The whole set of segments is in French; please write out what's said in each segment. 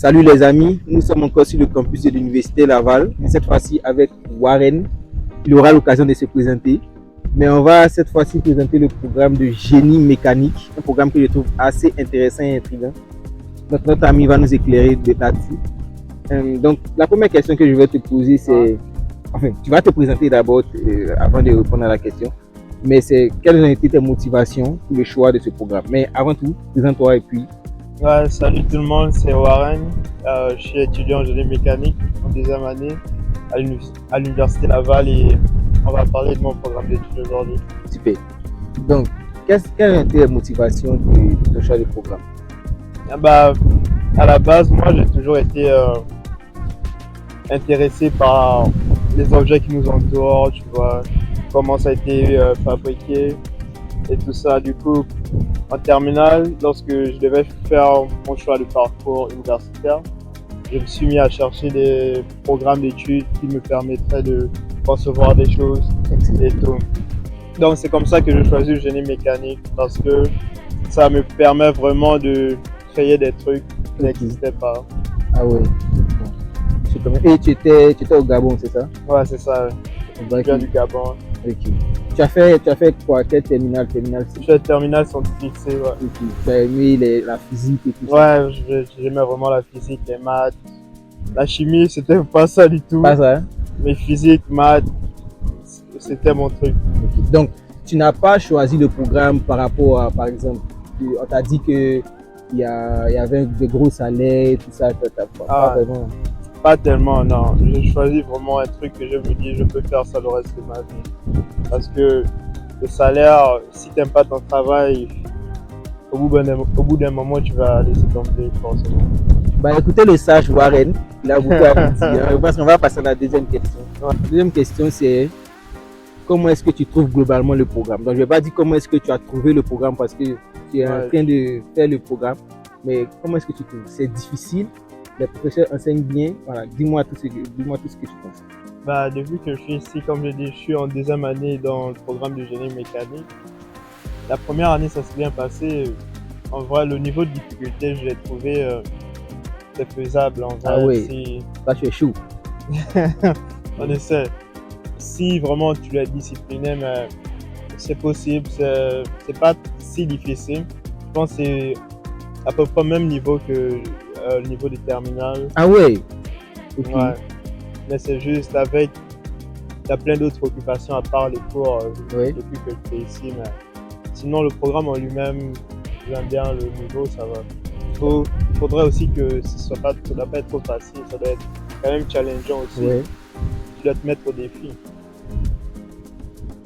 Salut les amis, nous sommes encore sur le campus de l'Université Laval, cette fois-ci avec Warren. Il aura l'occasion de se présenter, mais on va cette fois-ci présenter le programme de génie mécanique, un programme que je trouve assez intéressant et intriguant. Donc notre ami va nous éclairer là-dessus. Donc la première question que je vais te poser, c'est, enfin, tu vas te présenter d'abord avant de répondre à la question, mais c'est quelles ont été tes motivations pour le choix de ce programme. Mais avant tout, présente-toi et puis. Ouais, salut tout le monde, c'est Warren. Je suis étudiant en génie mécanique en deuxième année à l'Université Laval et on va parler de mon programme d'études aujourd'hui. Super. Donc, quelles ont été les motivations de ton choix de programme? À la base, moi j'ai toujours été intéressé par les objets qui nous entourent, tu vois, comment ça a été fabriqué et tout ça. Du coup, en terminale, lorsque je devais faire mon choix de parcours universitaire, je me suis mis à chercher des programmes d'études qui me permettraient de concevoir des choses et tout. Donc c'est comme ça que je choisis le génie mécanique parce que ça me permet vraiment de créer des trucs qui n'existaient pas. Ah ouais. Bon. Et tu étais au Gabon, c'est ça? Ouais, c'est ça. Je viens du Gabon. Ok. Tu as fait quoi? Quelle terminale? Je suis terminale scientifique, c'est ouais. Okay. Tu as aimé la physique et tout ça? Ouais, j'aimais vraiment la physique, les maths. La chimie, c'était pas ça du tout. Pas ça? Mais physique, maths, c'était mon truc. Okay. Donc, tu n'as pas choisi le programme par rapport à, par exemple, on t'a dit que il y avait de gros salaires, tout ça, pas vraiment. Pas tellement, non. J'ai choisi vraiment un truc que je me dis, je peux faire ça le reste de ma vie. Parce que le salaire, si tu n'aimes pas ton travail, au bout d'un moment, tu vas laisser tomber forcément. Bah écoutez le sage Warren, il a beaucoup à vous dire. Je pense qu'on va passer à la deuxième question. La deuxième question, c'est comment est-ce que tu trouves globalement le programme? Donc je ne vais pas dire comment est-ce que tu as trouvé le programme parce que tu es en train de faire le programme, mais comment est-ce que tu trouves? C'est difficile? Les professeurs enseignent bien? Voilà, dis-moi tout ce que tu penses. Depuis que je suis ici, comme je dis, je suis en deuxième année dans le programme de génie mécanique. La première année, ça s'est bien passé. En vrai, le niveau de difficulté, je l'ai trouvé c'est faisable. En vrai, ah oui, là tu es chaud. On essaie. Si vraiment tu es discipliné, mais c'est possible. C'est pas si difficile. Je pense que c'est à peu près le même niveau que le niveau de terminale. Ah ouais. Okay. Ouais. Mais c'est juste avec, il y a plein d'autres occupations à part les cours depuis que je suis ici. Mais sinon, le programme en lui-même, j'aime bien le niveau, ça va. Il faudrait aussi que ça ne doit pas être trop facile, ça doit être quand même challengeant aussi. Ouais. Tu dois te mettre au défi.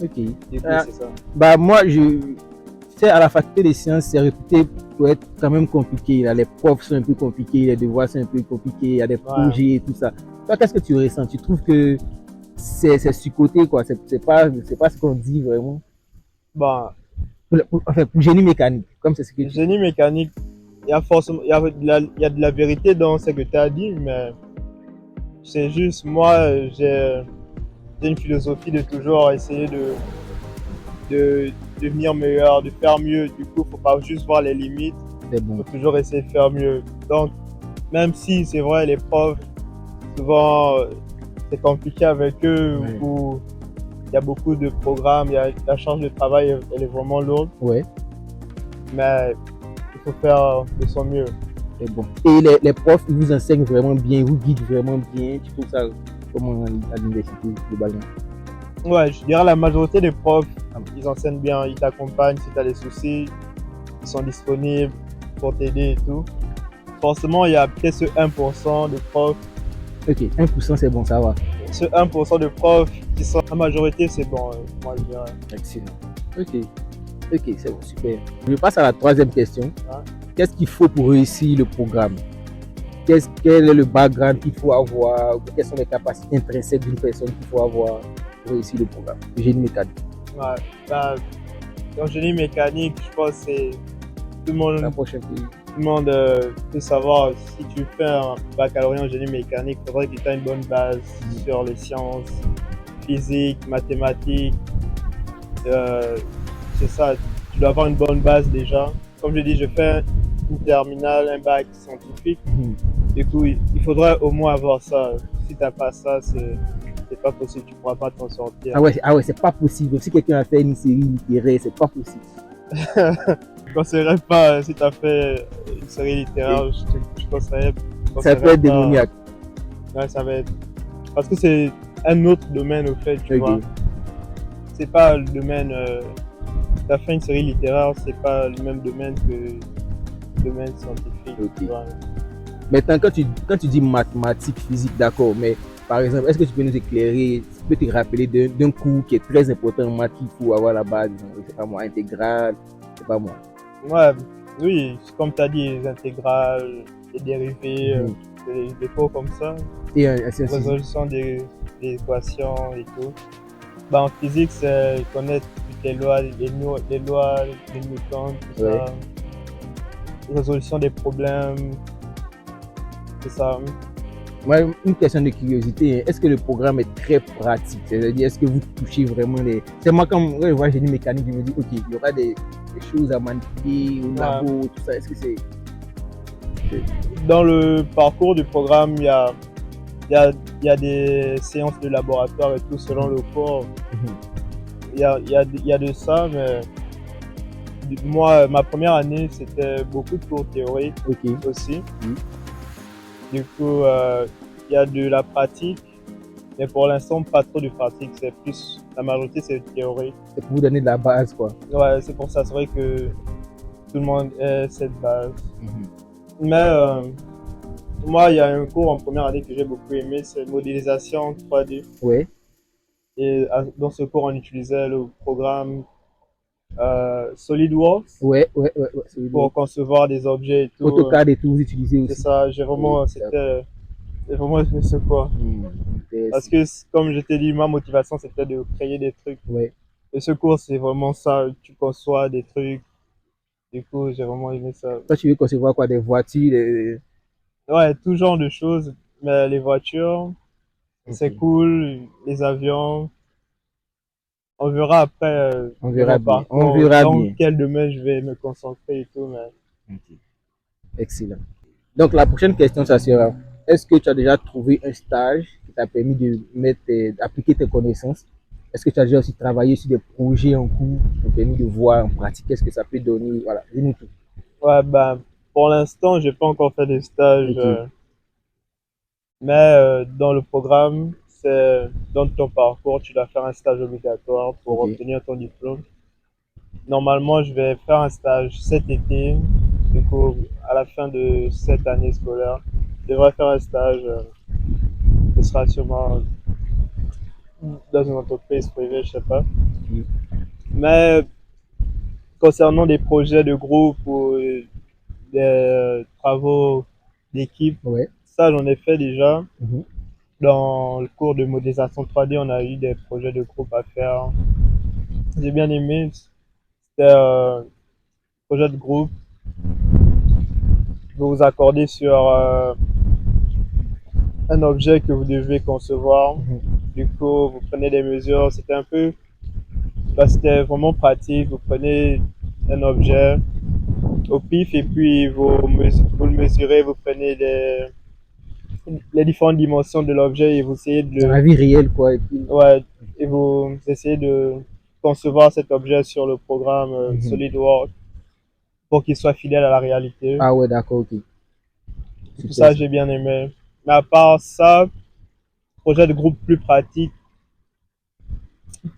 Ok. Du coup, c'est ça. Moi, à la faculté des sciences, c'est réputé pour être quand même compliqué. Là, les profs sont un peu compliqués, les devoirs sont un peu compliqués, il y a des projets et tout ça. Toi, qu'est-ce que tu ressens? Tu trouves que c'est surcoté, quoi? C'est pas ce qu'on dit vraiment? Pour génie mécanique, comme c'est ce que tu dis. Génie mécanique, il y a de la vérité dans ce que tu as dit, mais c'est juste, moi, j'ai une philosophie de toujours essayer de devenir meilleur, de faire mieux. Du coup, il ne faut pas juste voir les limites, il faut toujours essayer de faire mieux. Donc, même si c'est vrai, les profs, souvent, c'est compliqué avec eux, où il y a beaucoup de programmes, la charge de travail, elle est vraiment lourde. Ouais. Mais il faut faire de son mieux. Et bon. Et les profs, ils vous enseignent vraiment bien, ils vous guident vraiment bien. Tu trouves ça comment à l'université globalement? Ouais, je dirais la majorité des profs, ils enseignent bien, ils t'accompagnent si tu as des soucis, ils sont disponibles pour t'aider et tout. Forcément, il y a peut-être ce 1% de profs. Ok, 1% c'est bon, ça va. Ce 1% de profs qui sont la majorité, c'est bon, moi je dirais. Excellent. Ok, c'est bon, super. Je passe à la troisième question. Qu'est-ce qu'il faut pour réussir le programme? Quel est le background qu'il faut avoir? Quelles sont les capacités intrinsèques d'une personne qu'il faut avoir pour réussir le programme de génie mécanique? Dans génie mécanique, je pense que c'est tout le monde peut savoir. Si tu fais un baccalauréat en génie mécanique, il faudrait que tu aies une bonne base sur les sciences, physique, mathématiques. C'est ça, tu dois avoir une bonne base déjà. Comme je dis, je fais une terminale, un bac scientifique. Du coup, il faudrait au moins avoir ça. Si tu n'as pas ça, c'est pas possible, tu ne pourras pas t'en sortir. Ah ouais, c'est pas possible. Si quelqu'un a fait une série littéraire, c'est pas possible. Je ne conseillerais pas, si tu as fait une série littéraire, je conseillerais Ça peut être démoniaque. Ouais, ça va être. Parce que c'est un autre domaine au fait, tu Ok. vois. C'est pas le domaine. Tu as fait une série littéraire, c'est pas le même domaine que le domaine scientifique. Ok. Tu vois. Maintenant, quand tu dis mathématiques, physique, d'accord, mais par exemple, est-ce que tu peux nous éclairer, tu peux te rappeler d'un cours qui est très important en maths qu'il faut avoir la base, je sais pas moi, intégrale, je sais pas moi. Ouais, oui, comme tu as dit, les intégrales, les dérivés, des cours comme ça, Et un science physique. résolution des équations et tout. Bah, en physique, c'est connaître toutes les lois, les lois de Newton, tout Ouais. ça. Résolution des problèmes, c'est ça. Moi, une question de curiosité, est-ce que le programme est très pratique? C'est-à-dire, est-ce que vous touchez vraiment les... C'est moi, quand je vois génie mécanique, je me dis, ok, il y aura des choses à manipuler au labo, tout ça. Est-ce que c'est... Dans le parcours du programme, il y a des séances de laboratoire et tout selon le cours. Il y a de ça, mais moi, ma première année, c'était beaucoup de cours théoriques aussi. Du coup, il y a de la pratique, mais pour l'instant, pas trop de pratique. C'est plus, la majorité, c'est théorique. C'est pour vous donner de la base, quoi. Ouais, c'est pour ça. C'est vrai que tout le monde ait cette base. Mais moi, il y a un cours en première année que j'ai beaucoup aimé, c'est modélisation 3D. Ouais. Et dans ce cours, on utilisait le programme SolidWorks. Ouais. Pour concevoir des objets et tout. AutoCAD et tout, vous utilisez aussi. C'est ça, j'ai vraiment aimé ce cours. Parce que, comme je t'ai dit, ma motivation, c'était de créer des trucs. Ouais. Et ce cours, c'est vraiment ça, tu conçois des trucs. Du coup, j'ai vraiment aimé ça. Toi, tu veux concevoir quoi? Des voitures? Ouais, tout genre de choses. Mais les voitures, c'est cool. Les avions, on verra après. On verra bien. Dans quel domaine je vais me concentrer et tout. Mais... Excellent. Donc, la prochaine question, ça sera, est-ce que tu as déjà trouvé un stage qui t'a permis d'appliquer tes connaissances? Est-ce que tu as déjà aussi travaillé sur des projets en cours qui t'ont permis de voir en pratique qu'est-ce que ça peut donner? Voilà, dis-nous tout. Ouais, ben, pour l'instant, j'ai pas encore fait de stage. Mais dans le programme, c'est dans ton parcours, tu dois faire un stage obligatoire pour obtenir ton diplôme. Normalement, je vais faire un stage cet été. Du coup, à la fin de cette année scolaire, je devrais faire un stage. Ce sera sûrement dans une entreprise privée, je sais pas. Mais concernant des projets de groupe ou des travaux d'équipe, ça j'en ai fait déjà. Dans le cours de modélisation 3D, on a eu des projets de groupe à faire. J'ai bien aimé. C'était un projet de groupe. Vous vous accordez sur un objet que vous devez concevoir. Du coup, vous prenez des mesures. C'était un peu... c'était vraiment pratique. Vous prenez un objet au pif et puis vous le mesurez. Vous prenez les différentes dimensions de l'objet et vous essayez de... Dans la vie réelle, quoi. Et puis... Ouais, et vous essayez de concevoir cet objet sur le programme SolidWorks pour qu'il soit fidèle à la réalité. Ah ouais, d'accord, ok. Tout ça, j'ai bien aimé. Mais à part ça, projet de groupe plus pratique.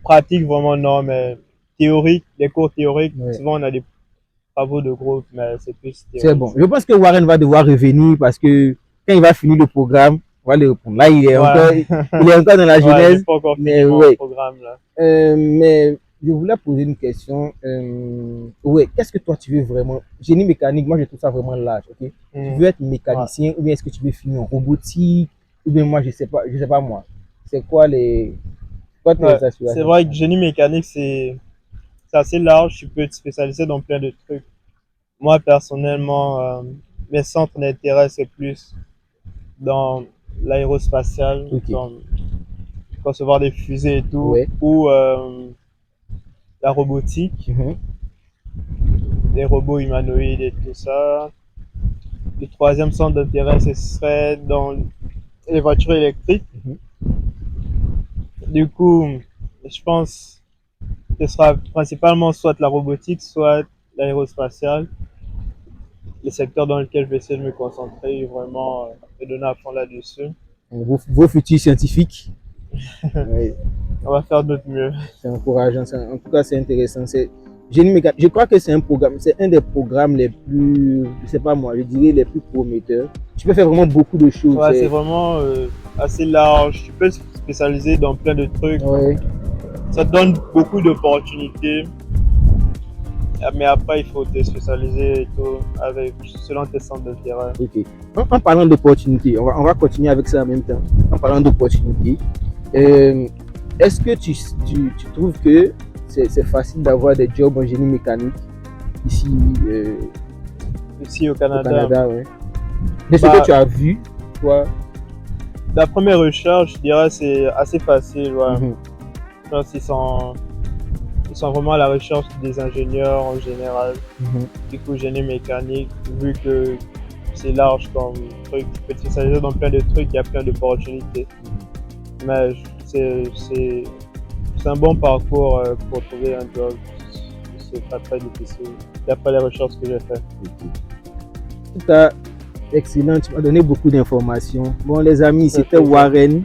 Pratique, vraiment, non, mais théorique, les cours théoriques, souvent on a des travaux de groupe, mais c'est plus théorique. C'est bon. Je pense que Warren va devoir revenir parce que quand il va finir le programme, on va le répondre. Là, il est encore dans la jeunesse. Pas encore mais fini mon programme, là. Mais je voulais poser une question. Qu'est-ce que toi tu veux vraiment? Génie mécanique, moi je trouve ça vraiment large. Tu veux être mécanicien ou bien est-ce que tu veux finir en robotique? Ou bien moi je sais pas moi. C'est quoi c'est vrai que génie mécanique c'est assez large, tu peux te spécialiser dans plein de trucs. Moi personnellement, mes centres d'intérêt c'est plus dans l'aérospatial, dans concevoir des fusées et tout, ou la robotique, des robots humanoïdes et tout ça. le troisième centre d'intérêt, ce serait dans les voitures électriques. Du coup, je pense que ce sera principalement soit la robotique, soit l'aérospatiale. Les secteurs dans lesquels je vais essayer de me concentrer, vraiment me donner à fond là-dessus. Vos futurs scientifiques. Oui. On va faire de notre mieux. C'est encourageant, en tout cas c'est intéressant. Génie mécanique, je crois que c'est un des programmes les plus, je sais pas moi, je dirais les plus prometteurs. Tu peux faire vraiment beaucoup de choses. Ouais, c'est vraiment assez large. Tu peux te spécialiser dans plein de trucs. Ouais. Ça te donne beaucoup d'opportunités. Mais après, il faut te spécialiser et tout selon tes centres d'intérêt. Ok. En parlant d'opportunités, on va continuer avec ça en même temps. En parlant d'opportunités, est-ce que tu trouves que c'est facile d'avoir des jobs en génie mécanique ici au Canada? Ouais. De ce que tu as vu, toi? La première recherche, je dirais, c'est assez facile. Ouais. Je pense qu'ils sont vraiment à la recherche des ingénieurs en général. Du coup, génie mécanique, vu que c'est large comme truc, tu peux te spécialiser dans plein de trucs, il y a plein d'opportunités. Mais c'est un bon parcours pour trouver un job. C'est pas très difficile, d'après les recherches que j'ai faites. En tout cas, excellent, tu m'as donné beaucoup d'informations. Bon, les amis, c'était Warren.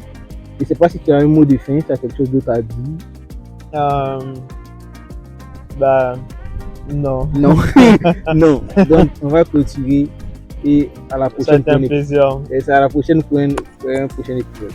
Je ne sais pas si tu as un mot de fin, tu as quelque chose d'autre à dire. Non. Non. Non. Donc, on va clôturer et à la prochaine. Ça a été un plaisir. Et c'est à la prochaine pour un prochain épisode.